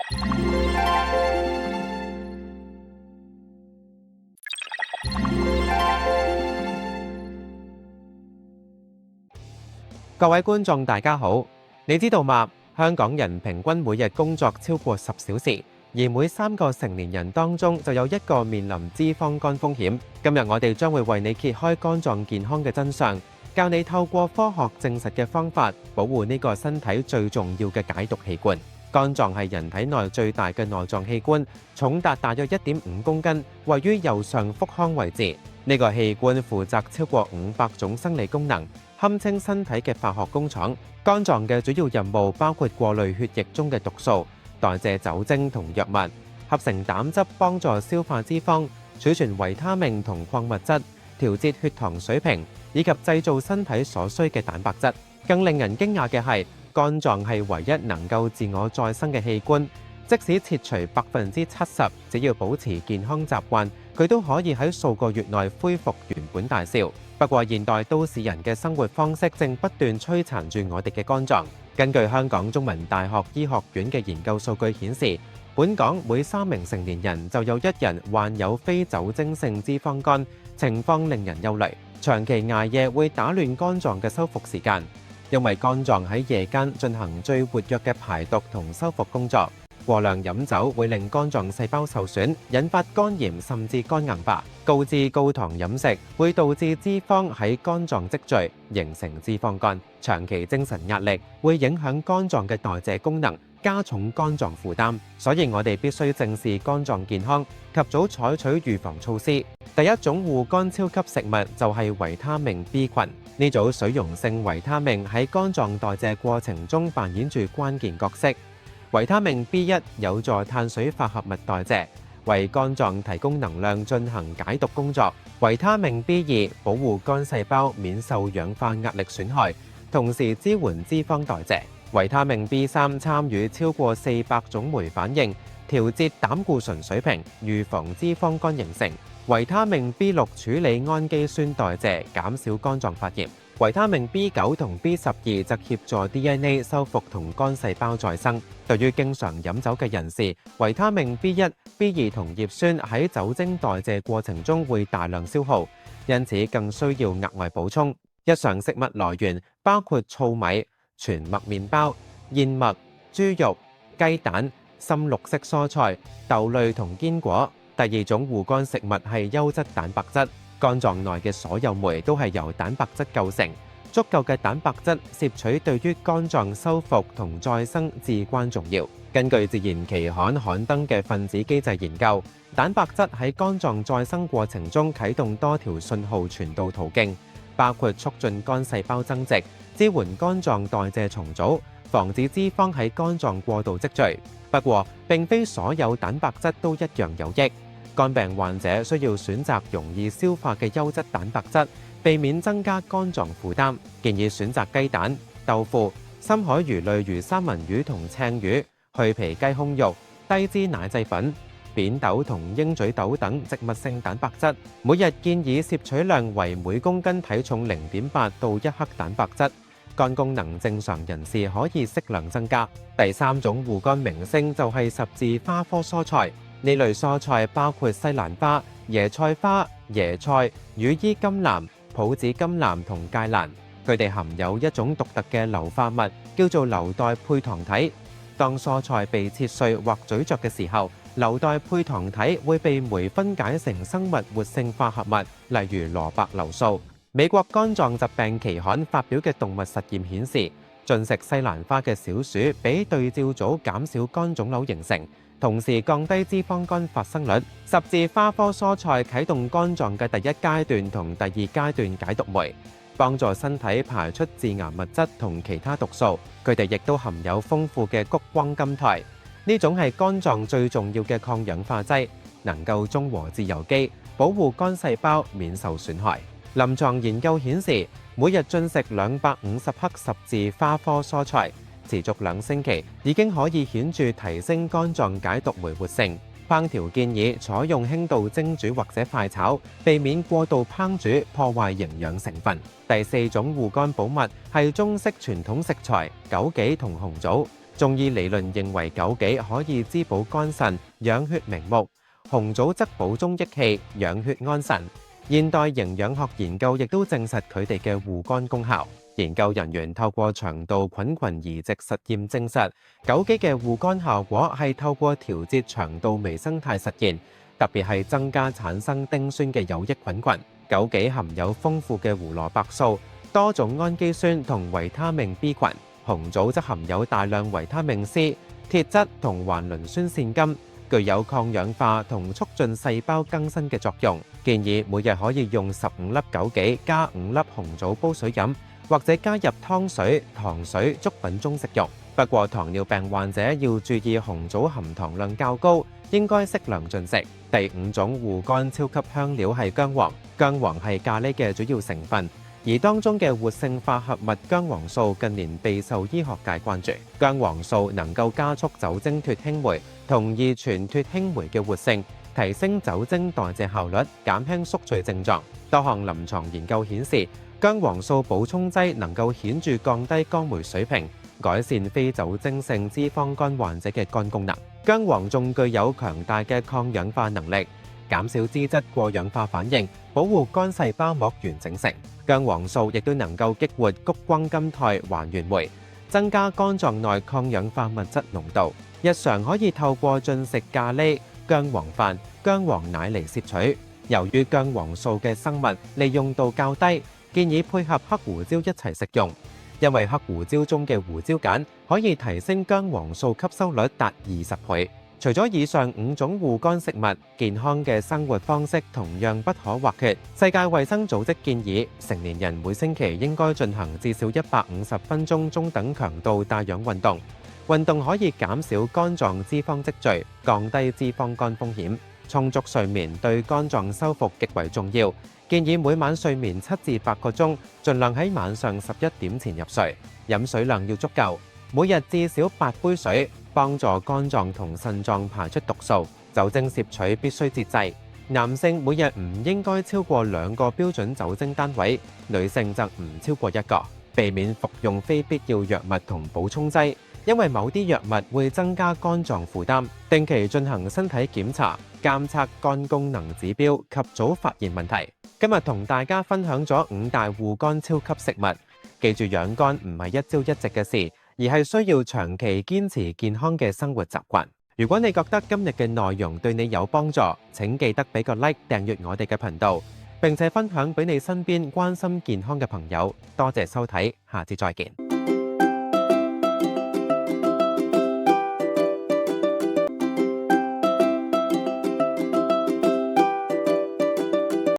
各位觀眾大家好，你知道嗎？香港人平均每日工作超過10小時，而每3個成年人當中就有1個面臨脂肪肝風險。今日我哋將會為你揭開肝臟健康嘅真相，教你透過科學證實嘅方法保護呢個身體最重要嘅解毒器官。肝臟係人體內最大嘅內臟器官，重達大約1.5公斤，位於右上腹腔位置。呢個器官負責超過500種生理功能，堪稱身體嘅化學工廠。肝臟嘅主要任務包括過濾血液中嘅毒素、代謝酒精同藥物、合成膽汁幫助消化脂肪、儲存維他命同礦物質、調節血糖水平，以及製造身體所需嘅蛋白質。更令人驚訝嘅係，肝臟係唯一能夠自我再生嘅器官，即使切除70%，只要保持健康習慣，佢都可以喺數個月內恢復原本大小。不過現代都市人嘅生活方式正不斷摧殘住我哋嘅肝臟。根據香港中文大學醫學院嘅研究數據顯示，本港每3名成年人就有1人患有非酒精性脂肪肝，情況令人憂慮。長期捱夜會打亂肝臟嘅修復時間，因為肝臟喺夜間進行最活躍嘅排毒同修復工作。過量飲酒會令肝臟細胞受損，引發肝炎甚至肝硬化。高脂高糖飲食會導致脂肪喺肝臟積聚，形成脂肪肝。長期精神壓力會影響肝臟嘅代謝功能，加重肝臟負擔。所以我哋必須正視肝臟健康，及早採取預防措施。第一種護肝超級食物就係維他命 B 群。呢組水溶性維他命喺肝臟代謝過程中扮演住關鍵角色。維他命 B1 有助碳水化合物代謝，為肝臟提供能量進行解毒工作。維他命 B2 保護肝細胞免受氧化壓力損害，同時支援脂肪代謝。維他命 B3 參與超過400種酶反應，調節膽固醇水平，預防脂肪肝形成。維他命 B6 處理氨基酸代謝，減少肝臟發炎。維他命 B9 同 B12 則協助 DNA 修復同肝細胞再生。對於經常飲酒嘅人士，維他命 B1、B2 同葉酸喺酒精代謝過程中會大量消耗，因此更需要額外補充。日常食物來源包括糙米、全麥麵包、燕麥、豬肉、雞蛋、深綠色蔬菜、豆類同堅果。第二種護肝食物係優質蛋白質。肝臟內嘅所有酶都係由蛋白質構成，足夠嘅蛋白質攝取對於肝臟修復同再生至關重要。根據自然期刊刊登嘅分子機制研究，蛋白質喺肝臟再生過程中啟動多條信號傳導途徑，包括促進肝細胞增殖、支援肝臟代謝重組、防止脂肪喺肝臟過度積聚。不過，並非所有蛋白質都一樣有益。肝病患者需要選擇容易消化嘅優質蛋白質，避免增加肝臟負擔。建議選擇雞蛋、豆腐、深海魚類如三文魚同青魚、去皮雞胸肉、低脂奶製品、扁豆同鷹嘴豆等植物性蛋白質。每日建議攝取量為每公斤體重0.8到1克蛋白質。肝功能正常人士可以適量增加。第三種護肝明星就係十字花科蔬菜。呢類蔬菜包括西蘭花、椰菜花、椰菜、羽衣甘藍、普子甘藍同芥蘭。佢哋含有一種獨特嘅硫化物，叫做硫代配糖體。當蔬菜被切碎或咀嚼嘅時候，硫代配糖體會被酶分解成生物活性化合物，例如蘿蔔硫素。美國肝臟疾病期刊發表嘅動物實驗顯示，進食西蘭花嘅小鼠比對照組減少肝腫瘤形成，同時降低脂肪肝發生率。十字花科蔬菜啟動肝臟嘅第一階段同第二階段解毒酶，幫助身體排出致癌物質同其他毒素。佢哋亦都含有豐富嘅谷胱甘肽，呢種係肝臟最重要嘅抗氧化劑，能夠中和自由基，保護肝細胞免受損害。臨床研究顯示，每日進食250克十字花科蔬菜，持續2星期，已經可以顯著提升肝臟解毒酶活性。烹調建議採用輕度蒸煮或者快炒，避免過度烹煮破壞營養成分。第四種護肝寶物係中式傳統食材枸杞同紅棗。中醫理論認為枸杞可以滋補肝腎、養血明目，紅棗則補中益氣、養血安神。現代營養學研究亦都證實佢哋嘅護肝功效。研究人員透過腸道菌群移植實驗證實，枸杞嘅護肝效果係透過調節腸道微生態實現，特別係增加產生丁酸嘅有益菌群。枸杞含有豐富嘅胡蘿蔔素、多種氨基酸同維他命 B 群，紅棗則含有大量維他命 C、鐵質同環磷酸腺苷，具有抗氧化同促進細胞更新嘅作用。建議每日可以用15粒枸杞加5粒紅棗煲水飲，或者加入湯水、糖水、粥品中食用。不過糖尿病患者要注意紅棗含糖量較高，應該適量進食。第5種護肝超級香料係薑黃，薑黃係咖喱嘅主要成分，而當中嘅活性化合物薑黃素近年備受醫學界關注。薑黃素能夠加速酒精脫氫酶同二醛脫氫酶嘅活性，提升酒精代謝效率，減輕宿醉症狀。多項臨床研究顯示，薑黃素補充劑能夠顯著降低肝酶水平，改善非酒精性脂肪肝患者嘅肝功能。薑黃仲具有強大嘅抗氧化能力，減少脂質過氧化反應，保護肝細胞膜完整性。薑黃素亦都能夠激活谷胱甘肽還原酶，增加肝臟內抗氧化物質濃度。日常可以透過進食咖喱、薑黃飯、薑黃奶嚟攝取。由於薑黃素嘅生物利用度較低，建議配合黑胡椒一齊食用，因為黑胡椒中嘅胡椒鹼可以提升薑黃素吸收率達20倍。除咗以上5種護肝食物，健康嘅生活方式同樣不可或缺。世界衛生組織建議，成年人每星期應該進行至少150分鐘中等強度帶氧運動。運動可以減少肝臟脂肪積聚，降低脂肪肝風險。充足睡眠對肝臟修復極為重要，建議每晚睡眠7至8個鐘，盡量喺晚上11點前入睡。飲水量要足夠，每日至少8杯水，幫助肝臟同腎臟排出毒素。酒精攝取必須節制，男性每日唔應該超過2個標準酒精單位，女性則唔超過1個。避免服用非必要藥物同補充劑，因為某啲藥物會增加肝臟負擔。定期進行身體檢查，監測肝功能指標，及早發現問題。今日同大家分享咗5大護肝超級食物。記住，養肝唔係一朝一夕嘅事，而係需要長期堅持健康嘅生活習慣。如果你覺得今日嘅內容對你有幫助，請記得俾個 like 訂閱我哋嘅頻道，並且分享俾你身邊關心健康嘅朋友。多謝收睇，下次再見。